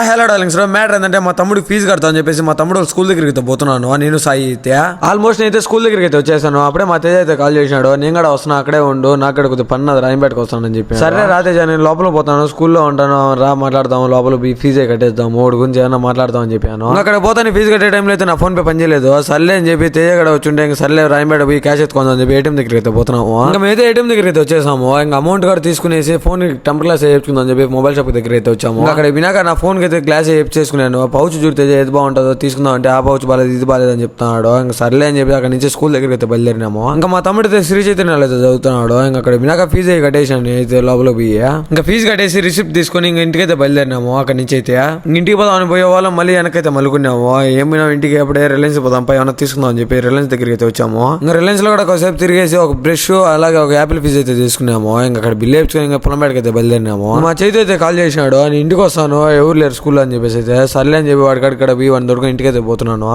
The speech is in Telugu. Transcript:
హలో డార్లింగ్స్ మ్యాటర్ ఏంటంటే మా తమ్ముడికి ఫీజు కడతా అని చెప్పేసి మా తమ్ముడు స్కూల్ దగ్గరికి అయితే పోతున్నాను. నేను సాయి అయితే ఆల్మోస్ట్ అయితే స్కూల్ దగ్గరికి అయితే వచ్చేసాను. అప్పుడే మా తేజ అయితే కాల్ చేసినాడు. నేను కూడా వస్తున్నా, అక్కడే ఉండు, నాకు కూడా కొద్దిగా పని అది రాయింబెట్టుకు వస్తానని చెప్పి. సరే రా తేజ, నేను లోపల పోతాను, స్కూల్లో ఉంటాను, రా మాట్లాడతాము, లోపల ఫీజే కట్టేద్దాము, వాడి గురించి ఏమన్నా మాట్లాడతాం అని చెప్పాను. అక్కడ పోతాను, ఫీజు కట్టే టైంలో అయితే నా ఫోన్ పే పనిచేయలేదు. సర్లే అని చెప్పి తేజ కూడా వచ్చుంటే ఇంకా సర్లే రాయింబెట్ట పోయి క్యాష్ ఎత్తుకుందాం చెప్పి ఏటీఎం దగ్గరికి అయితే పోతున్నాము. ఇంకా మేమైతే ఏటీఎం దగ్గరికి అయితే వచ్చేసాము. ఇంకా అమౌంట్ కూడా తీసుకునేసి ఫోన్ టెంపర్ గ్లాస్ వేయించుకుందాం అని చెప్పి మొబైల్ షాప్ దగ్గర అయితే వచ్చాము. అక్కడ వినాక నా ఫోన్ కి అయితే గ్లాస్ చేసుకున్నాను. పౌచ్ చూడితే ఏది బాగుంటుందో తీసుకుందాం అంటే ఆ పౌచ్ బాలేదు, ఇది బాలేదు అని చెప్తున్నాడు. ఇంకా సర్లే అని చెప్పి అక్కడ నుంచి స్కూల్ దగ్గరికి అయితే బయలుదేరినాము. ఇంకా మా తమ్ముడు అయితే శ్రీ చైతన్యాలు అయితే చదువుతున్నాడు. ఇంకా అక్కడ వినాక ఫీజు కట్టేసాను అయితే లోపల పోయి ఇంకా ఫీజు కట్టేసి రిసిప్ట్ తీసుకొని ఇంకా ఇంటికి అయితే బయలుదేరినాము. అక్కడ నుంచి అయితే ఇంటికి పోదామని పోయే వాళ్ళం మళ్ళీ వెనకైతే మలుకున్నాము. ఏమైనా ఇంటికి అప్పుడే రిలయన్స్ పోదాం పై ఏమన్నా తీసుకుందాం అని చెప్పి రిలయన్స్ దగ్గరికి అయితే వచ్చాము. ఇంకా రిలయన్స్ లో కూడా ఒకసేపు తిరిగేసి ఒక బ్రష్ అలాగే ఒక యాపిల్ ఫీజు అయితే తీసుకున్నాము. ఇంకా అక్కడ బిల్ వేసుకొని ఇంకా పొలంబేటకి అయితే బయలుదేరినాము. మా చేతి అయితే కాల్ చేసినాడు, నేను ఇంటికి వస్తాను ఎవరు లేరు స్కూల్లో అని చెప్పేసి అయితే సర్లే అని చెప్పి వాడికి అక్కడ పోయి వాడిని దొరకని ఇంటికి అయితే పోతున్నాను.